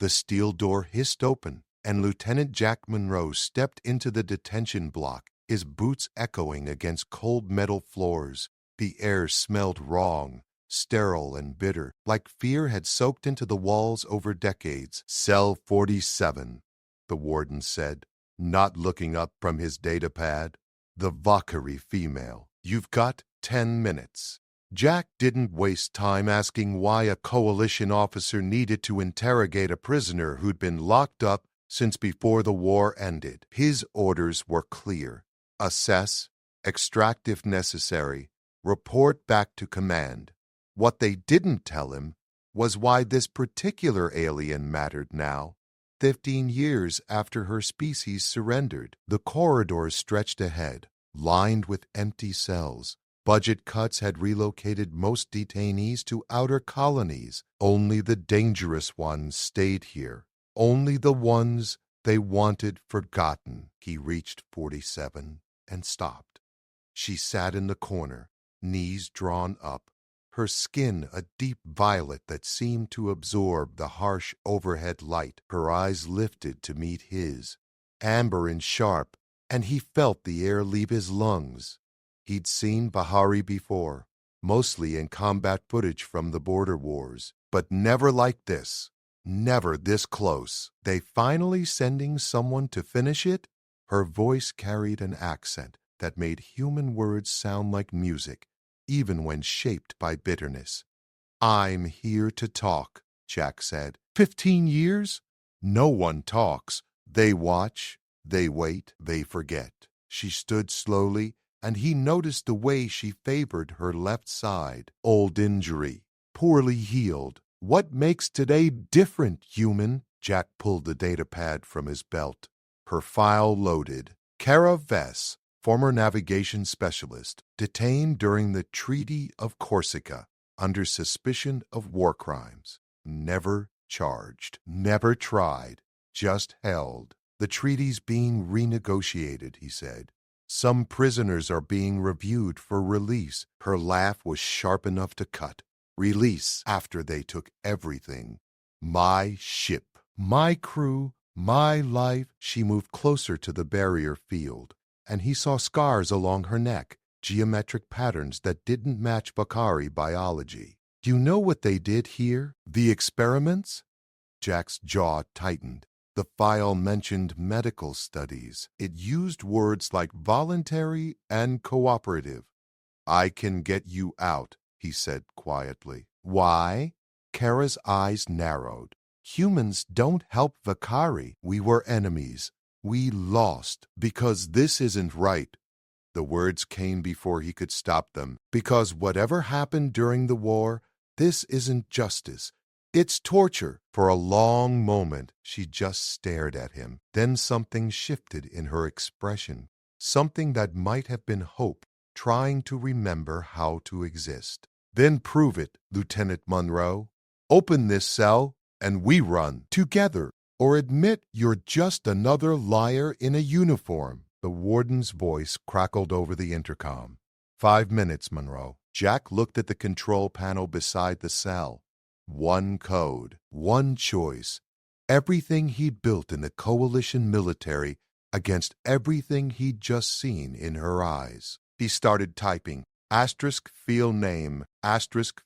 The steel door hissed open, and Lieutenant Jack Monroe stepped into the detention block, his boots echoing against cold metal floors. The air smelled wrong, sterile and bitter, like fear had soaked into the walls over decades. "Cell 47, the warden said, not looking up from his datapad. "The Valkyrie female. You've got 10 minutes. Jack didn't waste time asking why a coalition officer needed to interrogate a prisoner who'd been locked up since before the war ended. His orders were clear. Assess, extract if necessary, report back to command. What they didn't tell him was why this particular alien mattered now. 15 years after her species surrendered, the corridors stretched ahead, lined with empty cells. Budget cuts had relocated most detainees to outer colonies. Only the dangerous ones stayed here. Only the ones they wanted forgotten. He reached 47 and stopped. She sat in the corner, knees drawn up, her skin a deep violet that seemed to absorb the harsh overhead light. Her eyes lifted to meet his, amber and sharp, and he felt the air leave his lungs. He'd seen Bahari before, mostly in combat footage from the border wars, but never like this, never this close. They finally sending someone to finish it? Her voice carried an accent that made human words sound like music, even when shaped by bitterness. "I'm here to talk," Jack said. 15 years? No one talks. They watch, they wait, they forget. She stood slowly, and he noticed the way she favored her left side. Old injury, poorly healed. "What makes today different, human?" Jack pulled the datapad from his belt. Her file loaded. Kara Vess, former navigation specialist, detained during the Treaty of Corsica under suspicion of war crimes. Never charged, never tried, just held. "The treaty's being renegotiated," he said. "Some prisoners are being reviewed for release." Her laugh was sharp enough to cut. "Release after they took everything. My ship, my crew, my life." She moved closer to the barrier field, and he saw scars along her neck, geometric patterns that didn't match Bakari biology. "Do you know what they did here? The experiments?" Jack's jaw tightened. The file mentioned medical studies. It used words like voluntary and cooperative. "I can get you out," he said quietly. "Why?" Kara's eyes narrowed. "Humans don't help Vakari. We were enemies. We lost. Because this isn't right." The words came before he could stop them. "Because whatever happened during the war, this isn't justice. It's torture." For a long moment, she just stared at him. Then something shifted in her expression, something that might have been hope, trying to remember how to exist. "Then prove it, Lieutenant Monroe. Open this cell, and we run together. Or admit you're just another liar in a uniform." The warden's voice crackled over the intercom. 5 minutes, Monroe." Jack looked at the control panel beside the cell. One code, one choice. Everything he'd built in the coalition military against everything he'd just seen in her eyes. He started typing. *field name,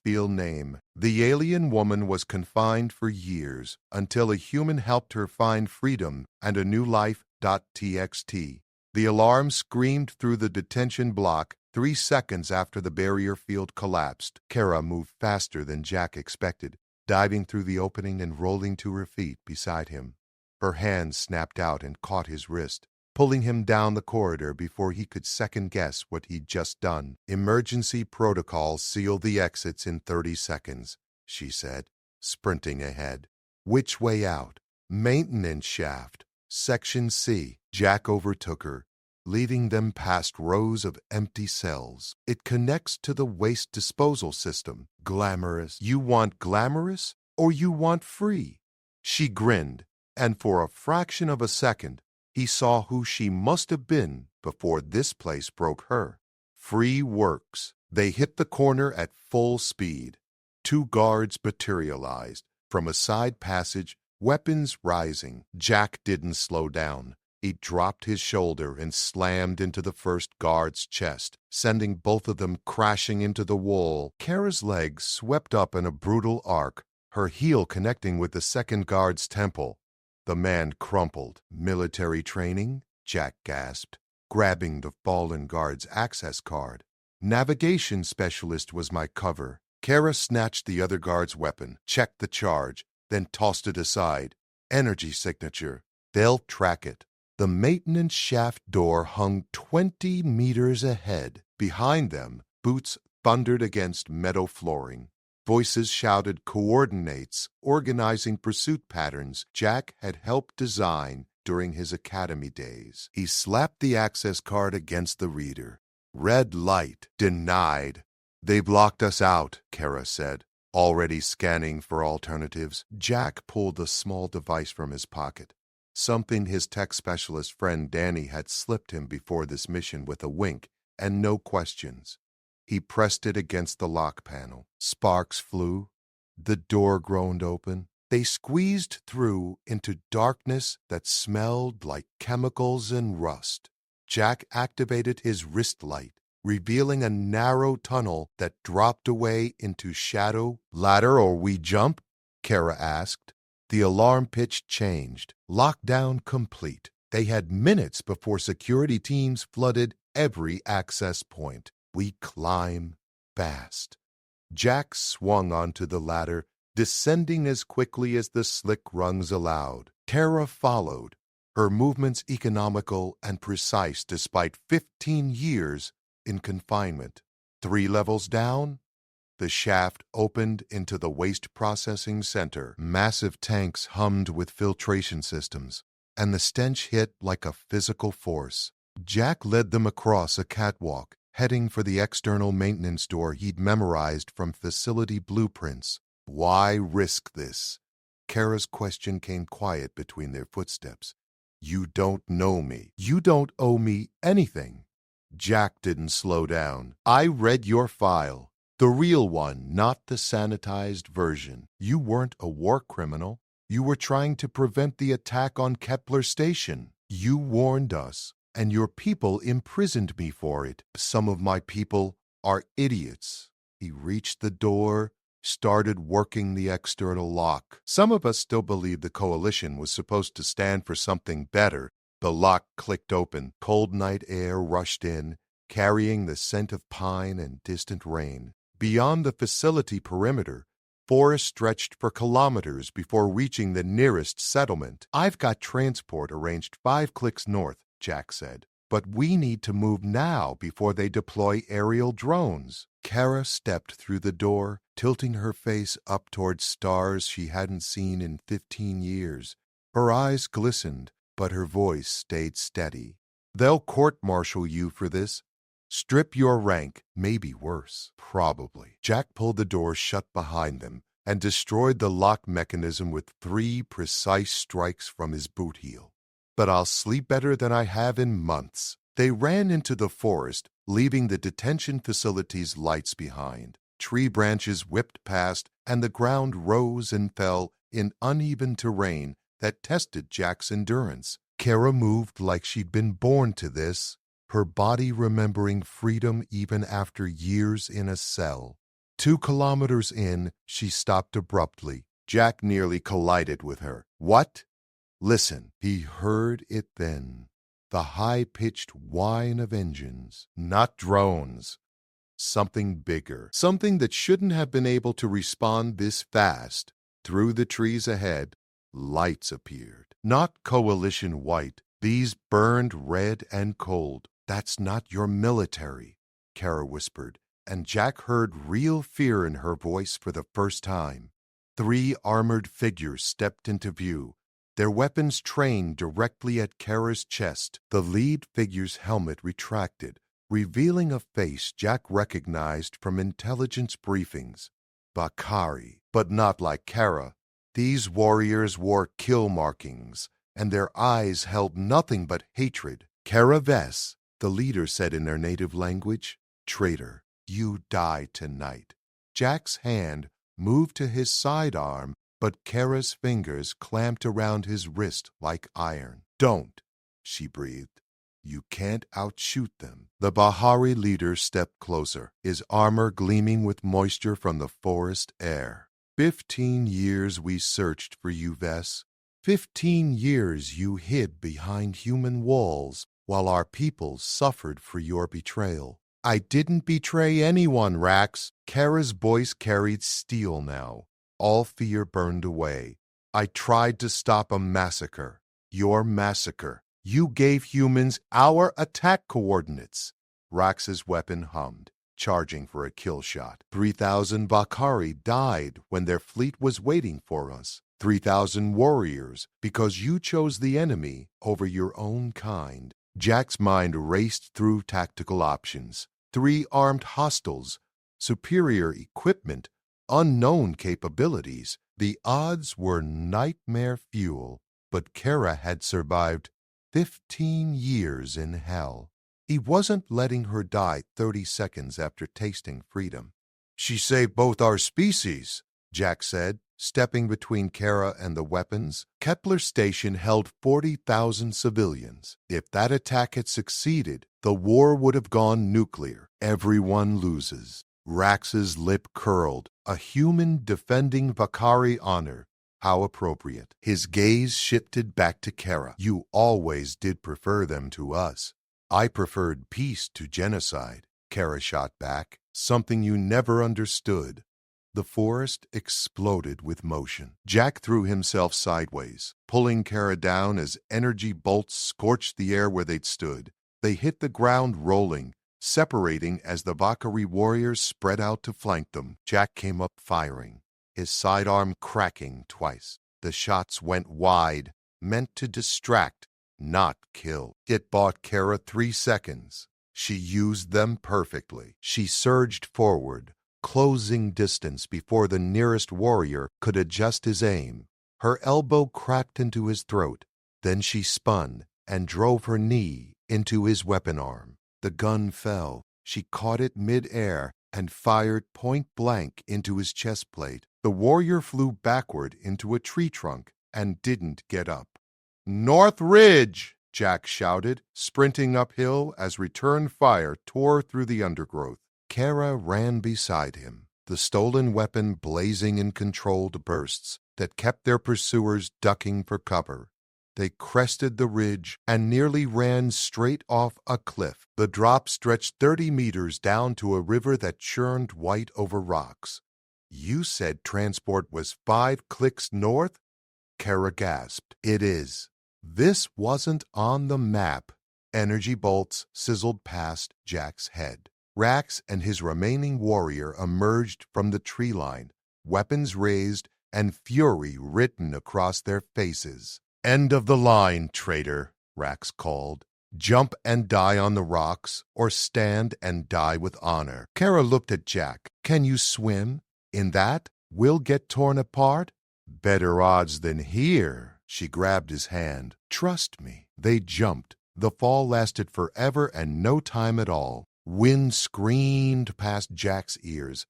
*field name. The alien woman was confined for years until a human helped her find freedom and a new life. .txt. The alarm screamed through the detention block 3 seconds after the barrier field collapsed. Kara moved faster than Jack expected, diving through the opening and rolling to her feet beside him. Her hand snapped out and caught his wrist, pulling him down the corridor before he could second-guess what he'd just done. "Emergency protocol sealed the exits in 30 seconds, she said, sprinting ahead. "Which way out?" "Maintenance shaft. Section C." Jack overtook her, leading them past rows of empty cells. "It connects to the waste disposal system." "Glamorous. You want glamorous or you want free?" She grinned, and for a fraction of a second, he saw who she must have been before this place broke her. Free works. They hit the corner at full speed. 2 guards materialized from a side passage weapons rising. Jack didn't slow down. He dropped his shoulder and slammed into the first guard's chest, sending both of them crashing into the wall. Kara's legs swept up in a brutal arc, her heel connecting with the second guard's temple. The man crumpled. "Military training?" Jack gasped, grabbing the fallen guard's access card. "Navigation specialist was my cover." Kara snatched the other guard's weapon, checked the charge, then tossed it aside. "Energy signature. They'll track it." The maintenance shaft door hung 20 meters ahead. Behind them, boots thundered against meadow flooring. Voices shouted coordinates, organizing pursuit patterns Jack had helped design during his academy days. He slapped the access card against the reader. "Red light. Denied." "They blocked us out," Kara said, already scanning for alternatives. Jack pulled a small device from his pocket, something his tech specialist friend Danny had slipped him before this mission with a wink and no questions. He pressed it against the lock panel. Sparks flew. The door groaned open. They squeezed through into darkness that smelled like chemicals and rust. Jack activated his wrist light, revealing a narrow tunnel that dropped away into shadow. "Ladder or we jump?" Kara asked. The alarm pitch changed. Lockdown complete. They had minutes before security teams flooded every access point. "We climb fast." Jack swung onto the ladder, descending as quickly as the slick rungs allowed. Kara followed, her movements economical and precise despite 15 years in confinement. 3 levels down, the shaft opened into the waste processing center. Massive tanks hummed with filtration systems, and the stench hit like a physical force. Jack led them across a catwalk, heading for the external maintenance door he'd memorized from facility blueprints. "Why risk this?" Kara's question came quiet between their footsteps. "You don't know me. You don't owe me anything." Jack didn't slow down. "I read your file. The real one, not the sanitized version. You weren't a war criminal. You were trying to prevent the attack on Kepler Station. You warned us, and your people imprisoned me for it. Some of my people are idiots." He reached the door, started working the external lock. "Some of us still believe the coalition was supposed to stand for something better." The lock clicked open. Cold night air rushed in, carrying the scent of pine and distant rain. Beyond the facility perimeter, forest stretched for kilometers before reaching the nearest settlement. "I've got transport arranged 5 clicks north," Jack said. "But we need to move now before they deploy aerial drones." Kara stepped through the door, tilting her face up toward stars she hadn't seen in 15 years. Her eyes glistened, but her voice stayed steady. "They'll court-martial you for this. Strip your rank, maybe worse." "Probably." Jack pulled the door shut behind them and destroyed the lock mechanism with 3 precise strikes from his boot heel. "But I'll sleep better than I have in months." They ran into the forest, leaving the detention facility's lights behind. Tree branches whipped past, and the ground rose and fell in uneven terrain that tested Jack's endurance. Kara moved like she'd been born to this, her body remembering freedom even after years in a cell. 2 kilometers in, she stopped abruptly. Jack nearly collided with her. "What?" "Listen." He heard it then. The high-pitched whine of engines. Not drones. Something bigger. Something that shouldn't have been able to respond this fast. Through the trees ahead, lights appeared. Not coalition white. These burned red and cold. "That's not your military," Kara whispered, and Jack heard real fear in her voice for the first time. 3 armored figures stepped into view, their weapons trained directly at Kara's chest. The lead figure's helmet retracted, revealing a face Jack recognized from intelligence briefings. Bakari, but not like Kara. These warriors wore kill markings, and their eyes held nothing but hatred. "Kara Vess," the leader said in their native language. "Traitor, you die tonight." Jack's hand moved to his sidearm, but Kara's fingers clamped around his wrist like iron. "Don't," she breathed. "You can't outshoot them." The Bahari leader stepped closer, his armor gleaming with moisture from the forest air. 15 years we searched for you, Vess. 15 years you hid behind human walls while our people suffered for your betrayal. I didn't betray anyone, Rax. Kara's voice carried steel now. All fear burned away. I tried to stop a massacre. Your massacre. You gave humans our attack coordinates. Rax's weapon hummed, charging for a kill shot. 3,000 Bakari died when their fleet was waiting for us. 3,000 warriors because you chose the enemy over your own kind. Jack's mind raced through tactical options. 3 armed hostiles, superior equipment, unknown capabilities. The odds were nightmare fuel, but Kara had survived 15 years in hell. He wasn't letting her die 30 seconds after tasting freedom. "She saved both our species," Jack said, stepping between Kara and the weapons. Kepler Station held 40,000 civilians. If that attack had succeeded, the war would have gone nuclear. Everyone loses. Rax's lip curled. A human defending Bakari honor. How appropriate. His gaze shifted back to Kara. "You always did prefer them to us." "I preferred peace to genocide," Kara shot back. "Something you never understood." The forest exploded with motion. Jack threw himself sideways, pulling Kara down as energy bolts scorched the air where they'd stood. They hit the ground rolling, separating as the Bakari warriors spread out to flank them. Jack came up firing, his sidearm cracking twice. The shots went wide, meant to distract, not kill. It bought Kara 3 seconds. She used them perfectly. She surged forward, closing distance before the nearest warrior could adjust his aim. Her elbow cracked into his throat. Then she spun and drove her knee into his weapon arm. The gun fell. She caught it mid-air and fired point-blank into his chest plate. The warrior flew backward into a tree trunk and didn't get up. "North Ridge!" Jack shouted, sprinting uphill as return fire tore through the undergrowth. Kara ran beside him, the stolen weapon blazing in controlled bursts that kept their pursuers ducking for cover. They crested the ridge and nearly ran straight off a cliff. The drop stretched 30 meters down to a river that churned white over rocks. "You said transport was 5 clicks north?" Kara gasped. "It is." This wasn't on the map. Energy bolts sizzled past Jack's head. Rax and his remaining warrior emerged from the tree line, weapons raised and fury written across their faces. "End of the line, traitor," Rax called. "Jump and die on the rocks, or stand and die with honor." Kara looked at Jack. "Can you swim? In that, we'll get torn apart?" "Better odds than here." She grabbed his hand. "Trust me." They jumped. The fall lasted forever and no time at all. Wind screamed past Jack's ears,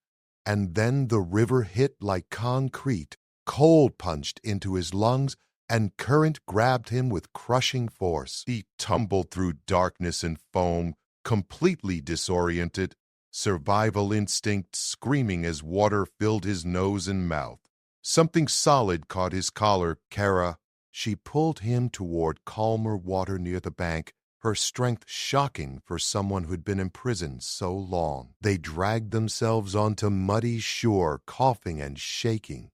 and then the river hit like concrete, cold punched into his lungs, and current grabbed him with crushing force. He tumbled through darkness and foam, completely disoriented, survival instinct screaming as water filled his nose and mouth. Something solid caught his collar. "Kara." She pulled him toward calmer water near the bank, her strength shocking for someone who'd been imprisoned so long. They dragged themselves onto muddy shore, coughing and shaking.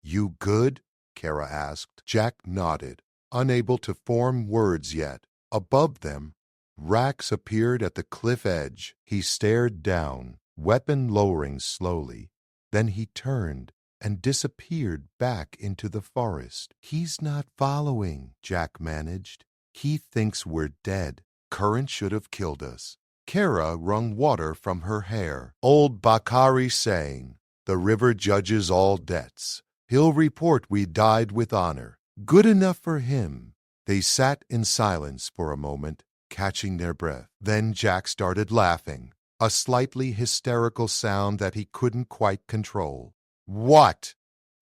"You good?" Kara asked. Jack nodded, unable to form words yet. Above them, Rax appeared at the cliff edge. He stared down, weapon lowering slowly. Then he turned and disappeared back into the forest. "He's not following," Jack managed. "He thinks we're dead. Current should have killed us." Kara wrung water from her hair. "Old Bakari saying, the river judges all debts. He'll report we died with honor. Good enough for him." They sat in silence for a moment, catching their breath. Then Jack started laughing, a slightly hysterical sound that he couldn't quite control. "What?"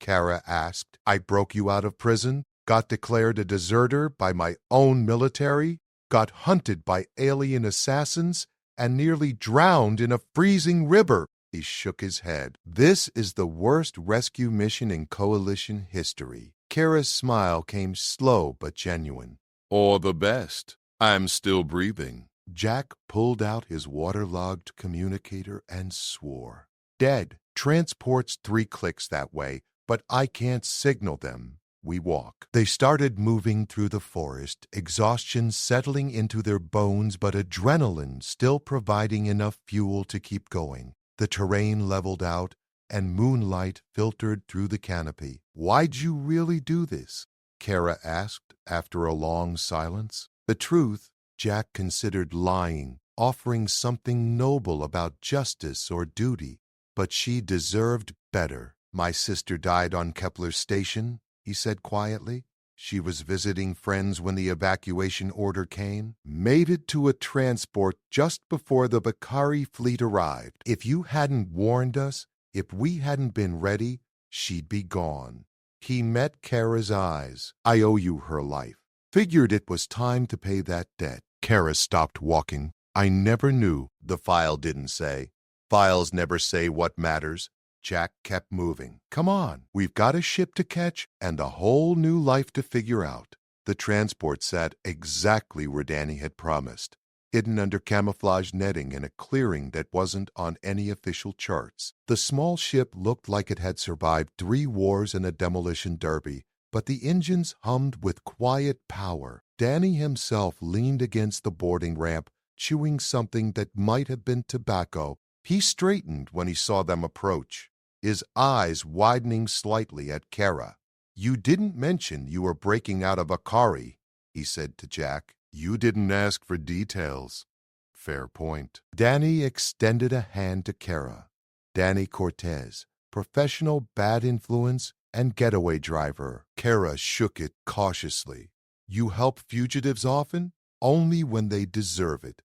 Kara asked. I broke you out of prison, got declared a deserter by my own military, got hunted by alien assassins, and nearly drowned in a freezing river. He shook his head. This is the worst rescue mission in Coalition history. Kara's smile came slow but genuine. Or the best. I'm still breathing. Jack pulled out his waterlogged communicator and swore. Dead. Transport's 3 clicks that way, but I can't signal them. We walk. They started moving through the forest, exhaustion settling into their bones, but adrenaline still providing enough fuel to keep going. The terrain leveled out, and moonlight filtered through the canopy. Why'd you really do this? Kara asked after a long silence. The truth, Jack considered lying, offering something noble about justice or duty. But she deserved better. My sister died on Kepler's station, he said quietly. She was visiting friends when the evacuation order came. Made it to a transport just before the Bakari fleet arrived. If you hadn't warned us, if we hadn't been ready, she'd be gone. He met Kara's eyes. I owe you her life. Figured it was time to pay that debt. Kara stopped walking. I never knew, the file didn't say. Files never say what matters. Jack kept moving. Come on, we've got a ship to catch and a whole new life to figure out. The transport sat exactly where Danny had promised, hidden under camouflage netting in a clearing that wasn't on any official charts. The small ship looked like it had survived 3 wars and a demolition derby, but the engines hummed with quiet power. Danny himself leaned against the boarding ramp, chewing something that might have been tobacco. He straightened when he saw them approach, his eyes widening slightly at Kara. You didn't mention you were breaking out of Akari, he said to Jack. You didn't ask for details. Fair point. Danny extended a hand to Kara. Danny Cortez, professional bad influence and getaway driver. Kara shook it cautiously. You help fugitives often? Only when they deserve it.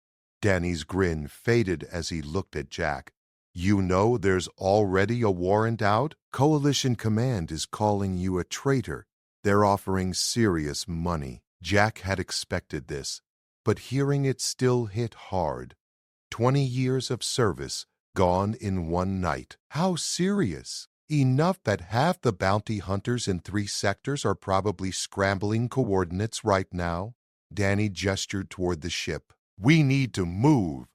Danny's grin faded as he looked at Jack. You know there's already a warrant out? Coalition Command is calling you a traitor. They're offering serious money. Jack had expected this, but hearing it still hit hard. 20 years of service gone in one night. How serious? Enough that half the bounty hunters in 3 sectors are probably scrambling coordinates right now. Danny gestured toward the ship. We need to move.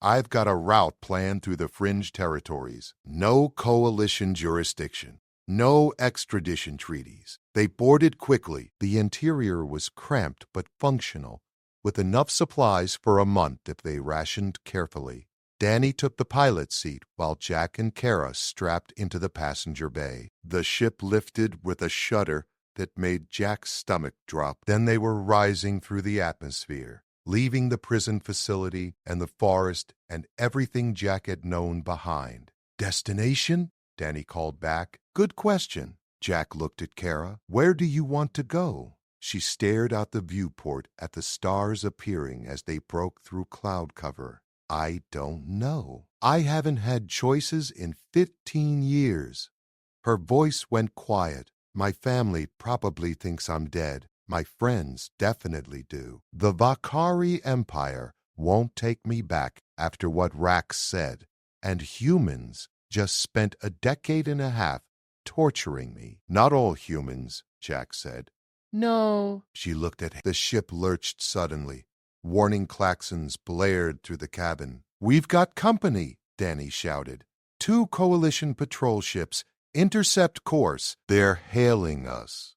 I've got a route planned through the fringe territories. No coalition jurisdiction. No extradition treaties. They boarded quickly. The interior was cramped but functional, with enough supplies for a month if they rationed carefully. Danny took the pilot's seat while Jack and Kara strapped into the passenger bay. The ship lifted with a shudder that made Jack's stomach drop. Then they were rising through the atmosphere, leaving the prison facility and the forest and everything Jack had known behind. Destination? Danny called back. Good question. Jack looked at Kara. Where do you want to go? She stared out the viewport at the stars appearing as they broke through cloud cover. I don't know. I haven't had choices in 15 years. Her voice went quiet. My family probably thinks I'm dead. My friends definitely do. The Vakari Empire won't take me back after what Rax said, and humans just spent a decade and a half torturing me. Not all humans, Jack said. No. She looked at him. The ship lurched suddenly. Warning klaxons blared through the cabin. We've got company, Danny shouted. 2 coalition patrol ships. Intercept course. They're hailing us.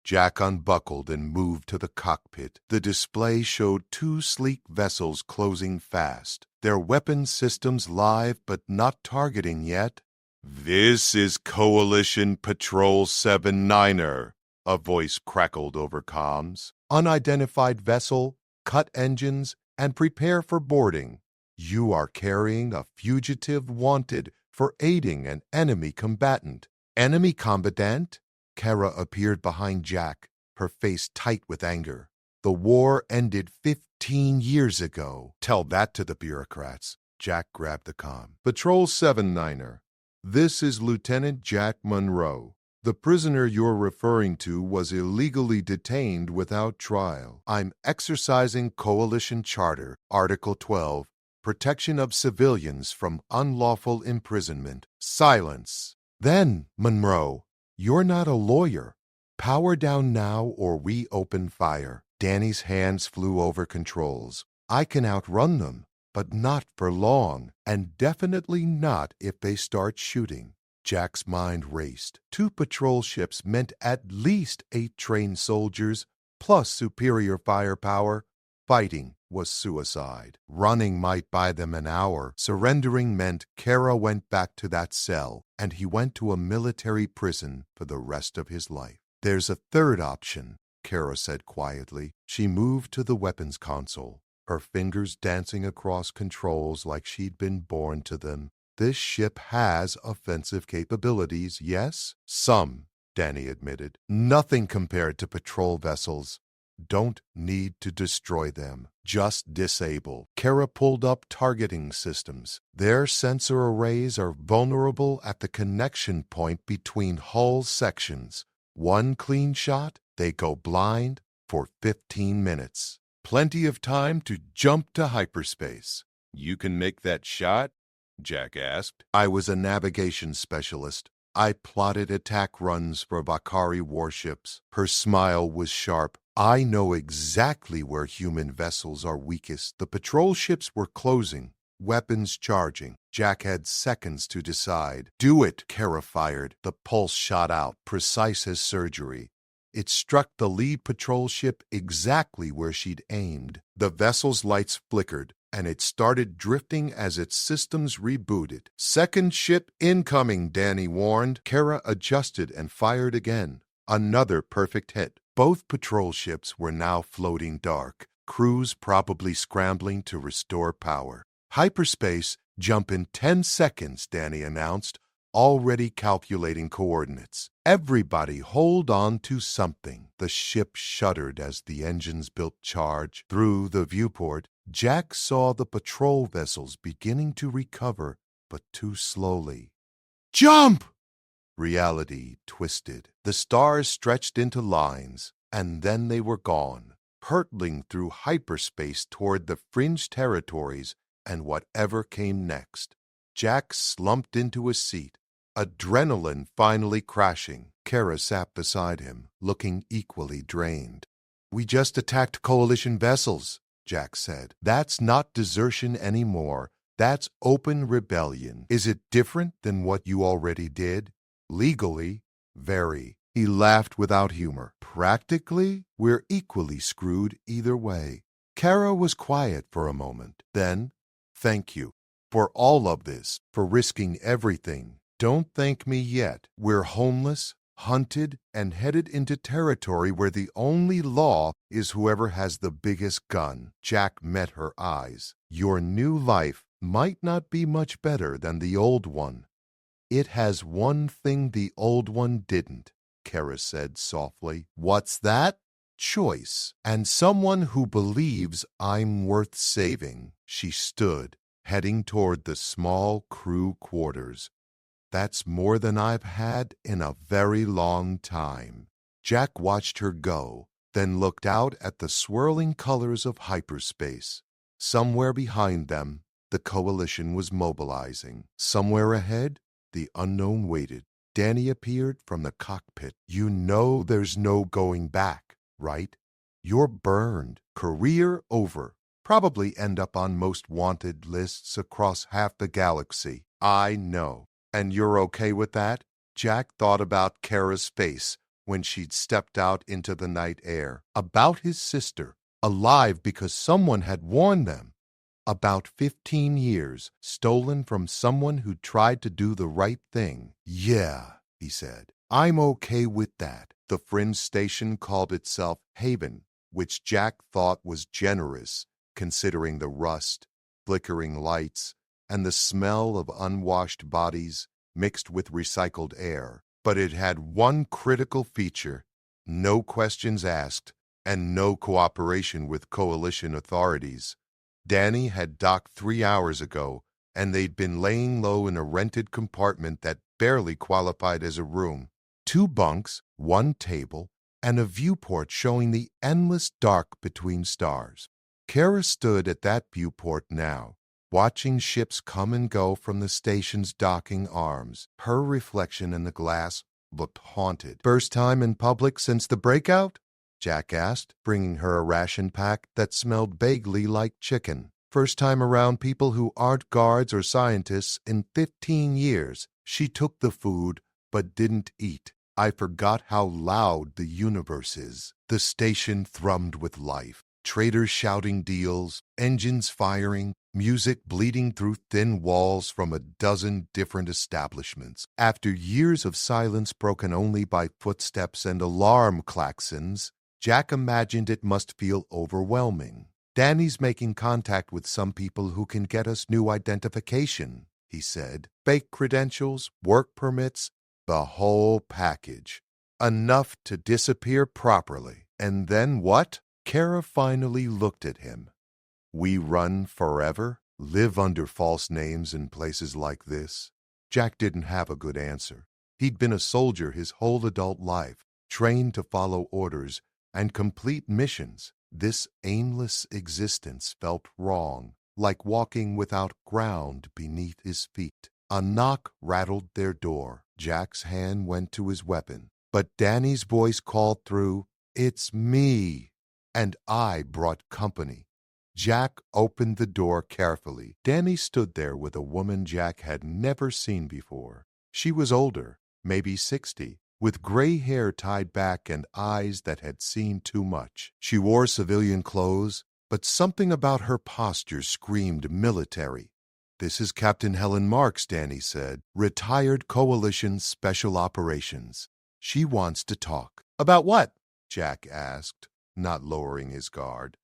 Jack unbuckled and moved to the cockpit. The display showed 2 sleek vessels closing fast, their weapon systems live but not targeting yet. This is Coalition Patrol 79er, a voice crackled over comms. Unidentified vessel, cut engines, and prepare for boarding. You are carrying a fugitive wanted for aiding an enemy combatant. Enemy combatant? Kara appeared behind Jack, her face tight with anger. The war ended 15 years ago. Tell that to the bureaucrats. Jack grabbed the comm. Patrol 79er. This is Lieutenant Jack Monroe. The prisoner you're referring to was illegally detained without trial. I'm exercising Coalition Charter, Article 12, Protection of Civilians from Unlawful Imprisonment. Silence. Then, Monroe, you're not a lawyer. Power down now or we open fire. Danny's hands flew over controls. I can outrun them, but not for long, and definitely not if they start shooting. Jack's mind raced. 2 patrol ships meant at least 8 trained soldiers, plus superior firepower. Fighting was suicide. Running might buy them an hour. Surrendering meant Kara went back to that cell, and he went to a military prison for the rest of his life. There's a third option, Kara said quietly. She moved to the weapons console, her fingers dancing across controls like she'd been born to them. This ship has offensive capabilities, yes? Some, Danny admitted. Nothing compared to patrol vessels. Don't need to destroy them. Just disable. Kara pulled up targeting systems. Their sensor arrays are vulnerable at the connection point between hull sections. One clean shot, they go blind for 15 minutes. Plenty of time to jump to hyperspace. You can make that shot? Jack asked. I was a navigation specialist. I plotted attack runs for Vakari warships. Her smile was sharp. I know exactly where human vessels are weakest. The patrol ships were closing, weapons charging. Jack had seconds to decide. Do it, Kara fired. The pulse shot out, precise as surgery. It struck the lead patrol ship exactly where she'd aimed. The vessel's lights flickered, and it started drifting as its systems rebooted. Second ship incoming, Danny warned. Kara adjusted and fired again. Another perfect hit. Both patrol ships were now floating dark, crews probably scrambling to restore power. Hyperspace, jump in 10 seconds, Danny announced, already calculating coordinates. Everybody hold on to something. The ship shuddered as the engines built charge. Through the viewport, Jack saw the patrol vessels beginning to recover, but too slowly. Jump! Reality twisted. The stars stretched into lines, and then they were gone, hurtling through hyperspace toward the fringe territories and whatever came next. Jack slumped into a seat, adrenaline finally crashing. Kara sat beside him, looking equally drained. We just attacked coalition vessels, Jack said. That's not desertion anymore. That's open rebellion. Is it different than what you already did? Legally, very. He laughed without humor. Practically, we're equally screwed either way. Kara was quiet for a moment. Then, thank you for all of this, for risking everything. Don't thank me yet. We're homeless, hunted, and headed into territory where the only law is whoever has the biggest gun. Jack met her eyes. Your new life might not be much better than the old one. It has one thing the old one didn't, Kara said softly. What's that? Choice. And someone who believes I'm worth saving. She stood, heading toward the small crew quarters. That's more than I've had in a very long time. Jack watched her go, then looked out at the swirling colors of hyperspace. Somewhere behind them, the coalition was mobilizing. Somewhere ahead, the unknown waited. Danny appeared from the cockpit. You know there's no going back, right? You're burned. Career over. Probably end up on most wanted lists across half the galaxy. I know. And you're okay with that? Jack thought about Kara's face when she'd stepped out into the night air. About his sister, alive because someone had warned them. About 15 years, stolen from someone who tried to do the right thing. Yeah, he said. I'm okay with that. The fringe station called itself Haven, which Jack thought was generous, considering the rust, flickering lights, and the smell of unwashed bodies mixed with recycled air. But it had one critical feature: no questions asked and no cooperation with coalition authorities. Danny had docked 3 hours ago, and they'd been laying low in a rented compartment that barely qualified as a room. 2 bunks, 1 table, and a viewport showing the endless dark between stars. Kara stood at that viewport now, watching ships come and go from the station's docking arms. Her reflection in the glass looked haunted. "First time in public since the breakout?" Jack asked, bringing her a ration pack that smelled vaguely like chicken. "First time around people who aren't guards or scientists in 15 years. She took the food, but didn't eat. I forgot how loud the universe is." The station thrummed with life. Traders shouting deals, engines firing, music bleeding through thin walls from a dozen different establishments. After years of silence broken only by footsteps and alarm klaxons, Jack imagined it must feel overwhelming. "Danny's making contact with some people who can get us new identification," he said. "Fake credentials, work permits, the whole package. Enough to disappear properly." "And then what?" Kara finally looked at him. "We run forever? Live under false names in places like this?" Jack didn't have a good answer. He'd been a soldier his whole adult life, trained to follow orders and complete missions. This aimless existence felt wrong, like walking without ground beneath his feet. A knock rattled their door. Jack's hand went to his weapon, but Danny's voice called through, "It's me, and I brought company." Jack opened the door carefully. Danny stood there with a woman Jack had never seen before. She was older, maybe 60, with gray hair tied back and eyes that had seen too much. She wore civilian clothes, but something about her posture screamed military. "This is Captain Helen Marks," Danny said, "retired Coalition Special Operations. She wants to talk." "About what?" Jack asked, not lowering his guard.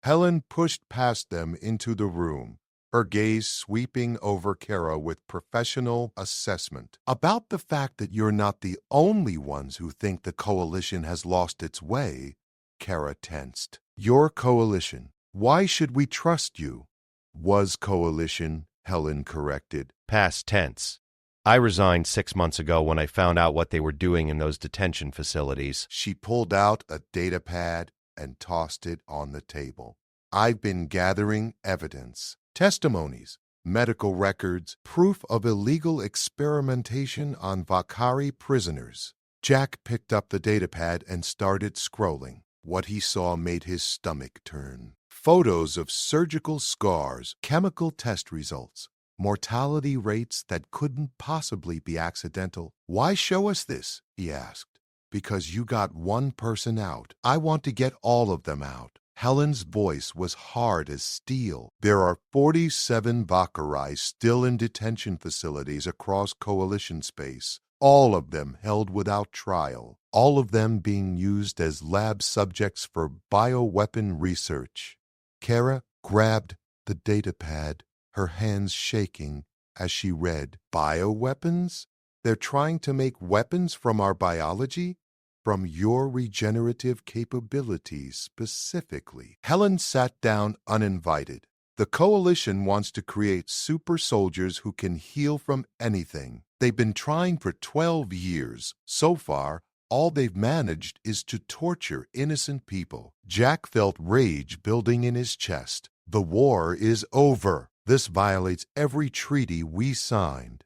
Helen pushed past them into the room, her gaze sweeping over Kara with professional assessment. "About the fact that you're not the only ones who think the Coalition has lost its way." Kara tensed. "Your Coalition. Why should we trust you?" "Was Coalition," Helen corrected. Past tense. I resigned 6 months ago when I found out what they were doing in those detention facilities. She pulled out a data pad and tossed it on the table. "I've been gathering evidence, testimonies, medical records, proof of illegal experimentation on Vakari prisoners." Jack picked up the datapad and started scrolling. What he saw made his stomach turn. Photos of surgical scars, chemical test results, mortality rates that couldn't possibly be accidental. "Why show us this?" he asked. "Because you got one person out. I want to get all of them out." Helen's voice was hard as steel. "There are 47 Vakari still in detention facilities across Coalition space, all of them held without trial, all of them being used as lab subjects for bioweapon research." Kara grabbed the datapad, her hands shaking as she read. "Bioweapons? They're trying to make weapons from our biology? From your regenerative capabilities specifically." Helen sat down uninvited. "The Coalition wants to create super soldiers who can heal from anything. They've been trying for 12 years. So far, all they've managed is to torture innocent people." Jack felt rage building in his chest. "The war is over. This violates every treaty we signed."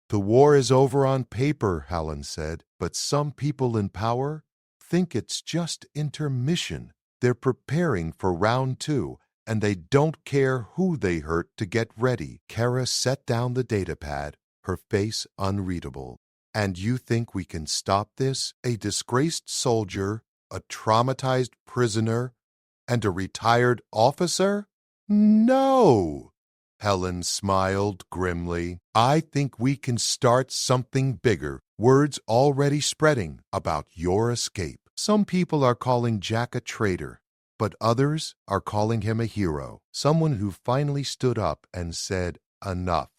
"The war is over on paper," Helen said, "but some people in power think it's just intermission. They're preparing for round 2, and they don't care who they hurt to get ready." Kara set down the datapad, her face unreadable. "And you think we can stop this? A disgraced soldier, a traumatized prisoner, and a retired officer? No!" Helen smiled grimly. "I think we can start something bigger. Word's already spreading about your escape. Some people are calling Jack a traitor, but others are calling him a hero. Someone who finally stood up and said, 'Enough.'"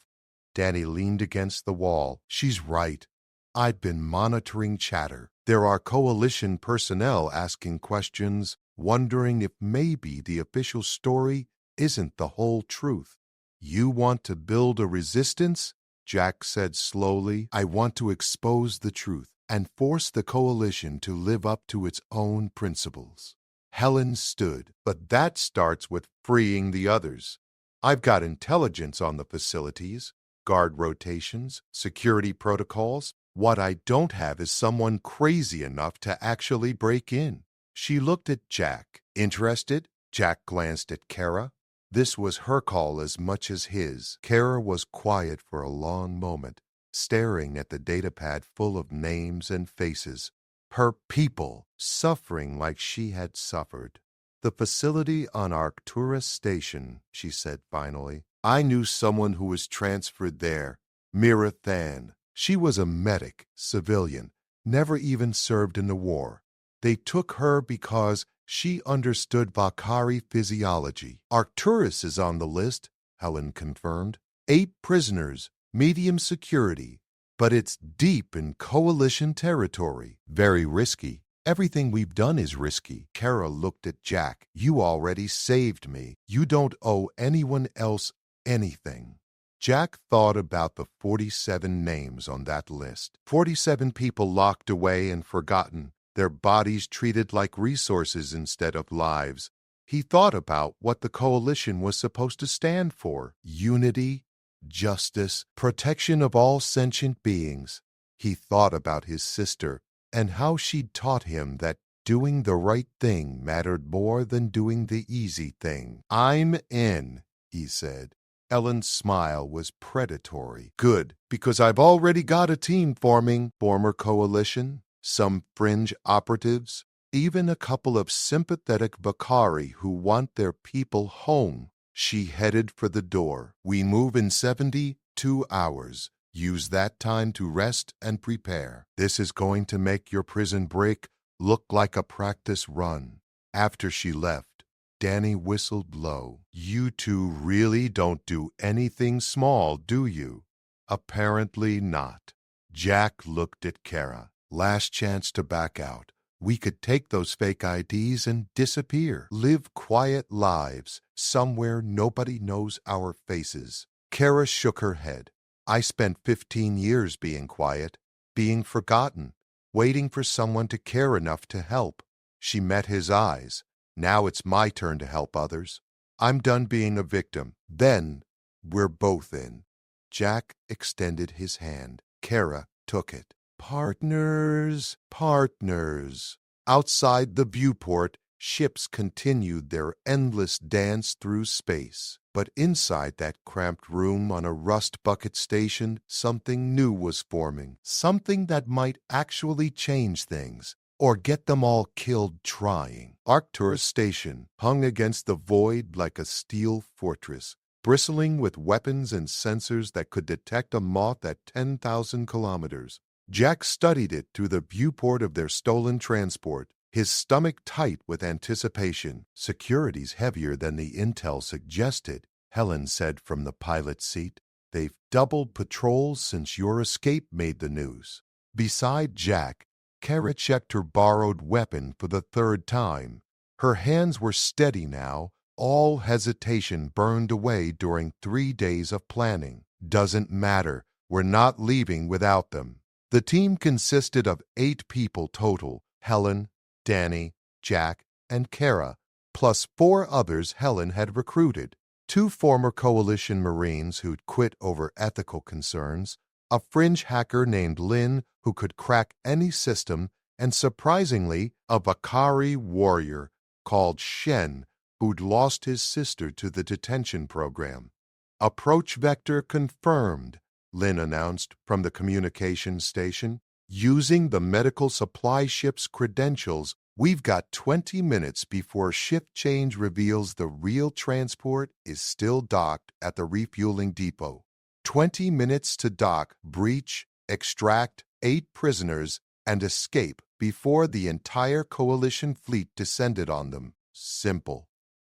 Danny leaned against the wall. "She's right. I've been monitoring chatter. There are Coalition personnel asking questions, wondering if maybe the official story isn't the whole truth." "You want to build a resistance?" Jack said slowly. "I want to expose the truth, and force the coalition to live up to its own principles. Helen stood, but that starts with freeing the others. I've got intelligence on the facilities, guard rotations, security protocols. What I don't have is someone crazy enough to actually break in. She looked at Jack. Interested? Jack glanced at Kara. This was her call as much as his. Kara was quiet for a long moment, staring at the datapad full of names and faces. Her people, suffering like she had suffered. The facility on Arcturus Station, she said finally. I knew someone who was transferred there, Mira Than. She was a medic, civilian, never even served in the war. They took her because she understood Valkyrie physiology. Arcturus is on the list, Helen confirmed. 8 prisoners, medium security, but it's deep in coalition territory. Very risky. Everything we've done is risky. Kara looked at Jack. You already saved me. You don't owe anyone else anything. Jack thought about the 47 names on that list. 47 people locked away and forgotten, their bodies treated like resources instead of lives. He thought about what the coalition was supposed to stand for: unity, justice, protection of all sentient beings. He thought about his sister and how she'd taught him that doing the right thing mattered more than doing the easy thing. I'm in, he said. Ellen's smile was predatory. Good, because I've already got a team forming. Former coalition, some fringe operatives, even a couple of sympathetic Vakari who want their people home. She headed for the door. We move in 72 hours. Use that time to rest and prepare. This is going to make your prison break look like a practice run. After she left, Danny whistled low. You two really don't do anything small, do you? Apparently not. Jack looked at Kara. Last chance to back out. We could take those fake IDs and disappear. Live quiet lives somewhere nobody knows our faces. Kara shook her head. I spent 15 years being quiet, being forgotten, waiting for someone to care enough to help. She met his eyes. Now it's my turn to help others. I'm done being a victim. Then we're both in. Jack extended his hand. Kara took it. Partners, partners. Outside the viewport, ships continued their endless dance through space. But inside that cramped room on a rust bucket station, something new was forming. Something that might actually change things, or get them all killed trying. Arcturus Station hung against the void like a steel fortress, bristling with weapons and sensors that could detect a moth at 10,000 kilometers. Jack studied it through the viewport of their stolen transport, his stomach tight with anticipation. Security's heavier than the intel suggested, Helen said from the pilot's seat. They've doubled patrols since your escape made the news. Beside Jack, Kara checked her borrowed weapon for the 3rd time. Her hands were steady now, all hesitation burned away during 3 days of planning. Doesn't matter, we're not leaving without them. The team consisted of 8 people total: Helen, Danny, Jack, and Kara, plus 4 others Helen had recruited. 2 former coalition Marines who'd quit over ethical concerns, a fringe hacker named Lin who could crack any system, and surprisingly, a Vakari warrior called Shen who'd lost his sister to the detention program. Approach vector confirmed, Lin announced from the communications station. Using the medical supply ship's credentials, we've got 20 minutes before shift change reveals the real transport is still docked at the refueling depot. 20 minutes to dock, breach, extract 8 prisoners, and escape before the entire coalition fleet descended on them. Simple.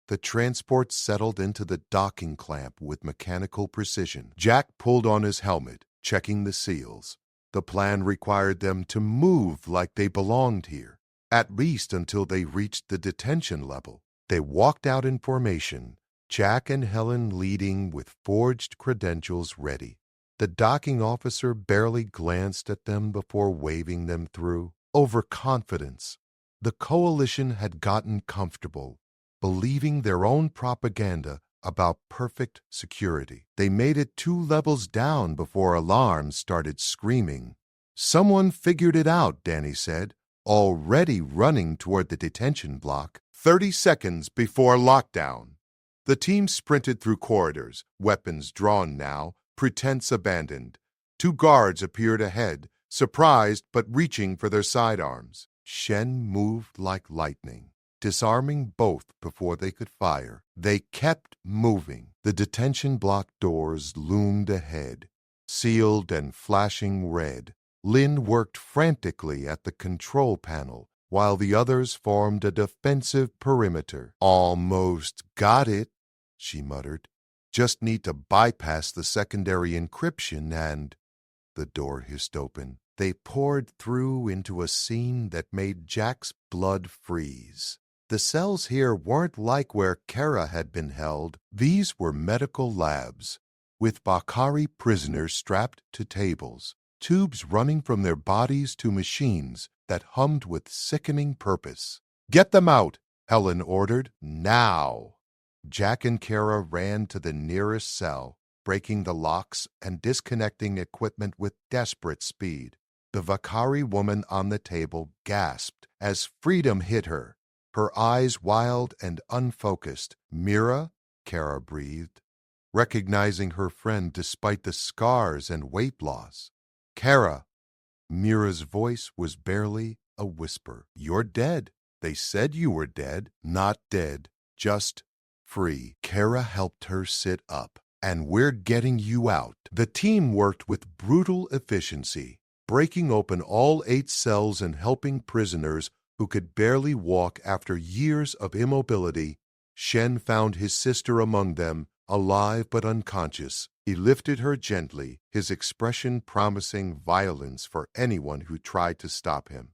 The transport settled into the docking clamp with mechanical precision. Jack pulled on his helmet, checking the seals. The plan required them to move like they belonged here, at least until they reached the detention level. They walked out in formation, Jack and Helen leading with forged credentials ready. The docking officer barely glanced at them before waving them through. Overconfidence. The coalition had gotten comfortable, believing their own propaganda about perfect security. They made it 2 levels down before alarms started screaming. "Someone figured it out," Danny said, already running toward the detention block. 30 seconds before lockdown. The team sprinted through corridors, weapons drawn now, pretense abandoned. 2 guards appeared ahead, surprised but reaching for their sidearms. Shen moved like lightning, disarming both before they could fire. They kept moving. The detention block doors loomed ahead, sealed and flashing red. Lin worked frantically at the control panel, while the others formed a defensive perimeter. "Almost got it," she muttered. "Just need to bypass the secondary encryption and—" The door hissed open. They poured through into a scene that made Jack's blood freeze. The cells here weren't like where Kara had been held. These were medical labs, with Bakari prisoners strapped to tables, tubes running from their bodies to machines that hummed with sickening purpose. "Get them out," Helen ordered. "Now." Jack and Kara ran to the nearest cell, breaking the locks and disconnecting equipment with desperate speed. The Vakari woman on the table gasped as freedom hit her, her eyes wild and unfocused. "Mira?" Kara breathed, recognizing her friend despite the scars and weight loss. "Kara." Mira's voice was barely a whisper. "You're dead. They said you were dead." "Not dead, just free." Kara helped her sit up. "And we're getting you out." The team worked with brutal efficiency, breaking open all 8 cells and helping prisoners who could barely walk after years of immobility. Shen found his sister among them, alive but unconscious. He lifted her gently, his expression promising violence for anyone who tried to stop him.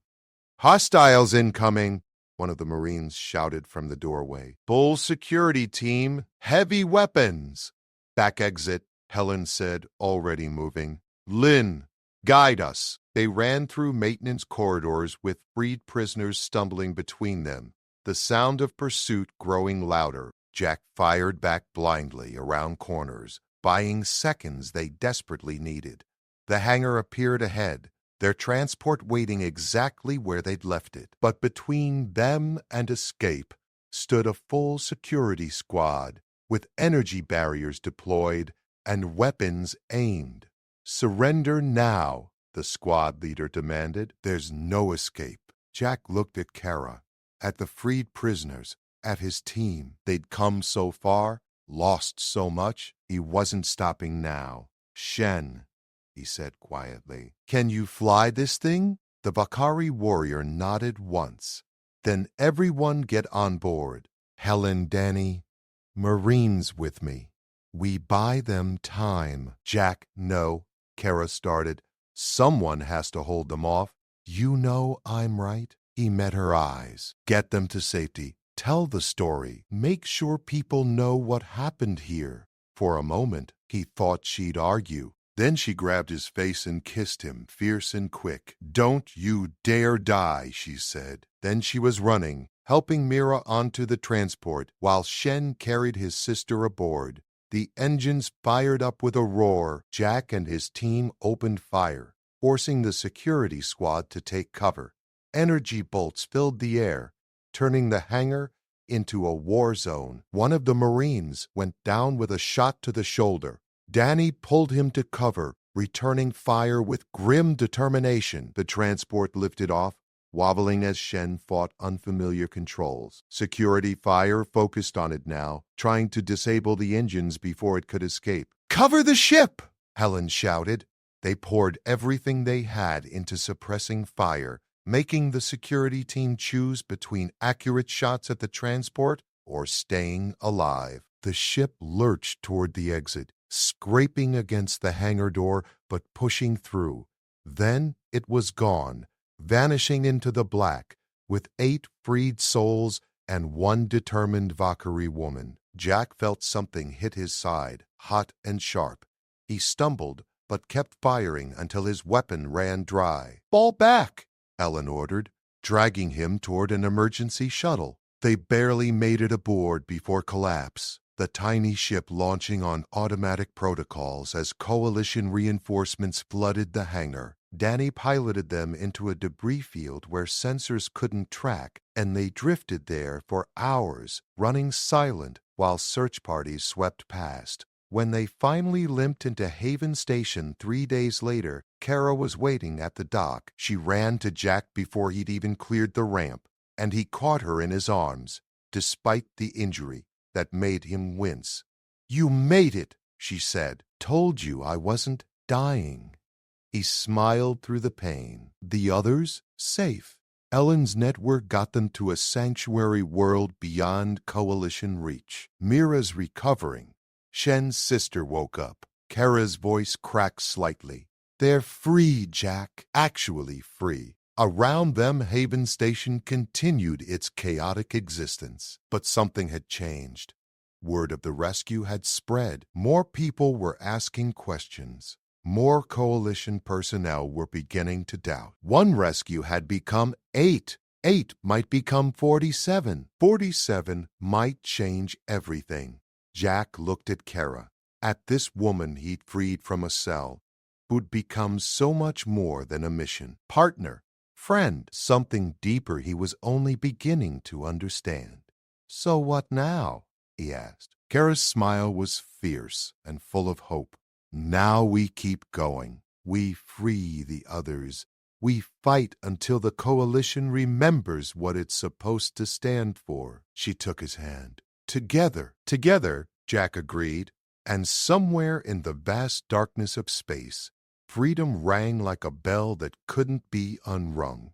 "Hostiles incoming!" one of the Marines shouted from the doorway. "Full security team, heavy weapons!" "Back exit," Helen said, already moving. "Lin, guide us." They ran through maintenance corridors with freed prisoners stumbling between them, the sound of pursuit growing louder. Jack fired back blindly around corners, buying seconds they desperately needed. The hangar appeared ahead, their transport waiting exactly where they'd left it. But between them and escape stood a full security squad, with energy barriers deployed and weapons aimed. "Surrender now," the squad leader demanded. "There's no escape." Jack looked at Kara, at the freed prisoners, at his team. They'd come so far, lost so much. He wasn't stopping now. "Shen," he said quietly, "can you fly this thing?" The Vakari warrior nodded once. "Then everyone get on board. Helen, Danny, Marines with me. We buy them time." "Jack, no," Kara started. "Someone has to hold them off." "You know I'm right." He met her eyes. "Get them to safety. Tell the story. Make sure people know what happened here." For a moment, he thought she'd argue. Then she grabbed his face and kissed him, fierce and quick. "Don't you dare die," she said. Then she was running, helping Mira onto the transport, while Shen carried his sister aboard. The engines fired up with a roar. Jack and his team opened fire, forcing the security squad to take cover. Energy bolts filled the air, turning the hangar into a war zone. One of the Marines went down with a shot to the shoulder. Danny pulled him to cover, returning fire with grim determination. The transport lifted off, wobbling as Shen fought unfamiliar controls. Security fire focused on it now, trying to disable the engines before it could escape. "Cover the ship!" Helen shouted. They poured everything they had into suppressing fire, making the security team choose between accurate shots at the transport or staying alive. The ship lurched toward the exit, scraping against the hangar door but pushing through. Then it was gone, vanishing into the black, with 8 freed souls and 1 determined Vakari woman. Jack felt something hit his side, hot and sharp. He stumbled, but kept firing until his weapon ran dry. "Fall back," Ellen ordered, dragging him toward an emergency shuttle. They barely made it aboard before collapse, the tiny ship launching on automatic protocols as Coalition reinforcements flooded the hangar. Danny piloted them into a debris field where sensors couldn't track, and they drifted there for hours, running silent while search parties swept past. When they finally limped into Haven Station 3 days later, Kara was waiting at the dock. She ran to Jack before he'd even cleared the ramp, and he caught her in his arms, despite the injury that made him wince. "You made it," she said. "Told you I wasn't dying." He smiled through the pain. The others? Safe. Ellen's network got them to a sanctuary world beyond Coalition reach. Mira's recovering. Shen's sister woke up. Kara's voice cracked slightly. "They're free, Jack. Actually free." Around them, Haven Station continued its chaotic existence. But something had changed. Word of the rescue had spread. More people were asking questions. More Coalition personnel were beginning to doubt. One rescue had become 8. 8 might become 47. 47 might change everything. Jack looked at Kara, at this woman he'd freed from a cell, who'd become so much more than a mission. Partner, friend, something deeper he was only beginning to understand. "So what now?" he asked. Kara's smile was fierce and full of hope. "Now we keep going. We free the others. We fight until the Coalition remembers what it's supposed to stand for." She took his hand. "Together." "Together," Jack agreed, and somewhere in the vast darkness of space, freedom rang like a bell that couldn't be unrung.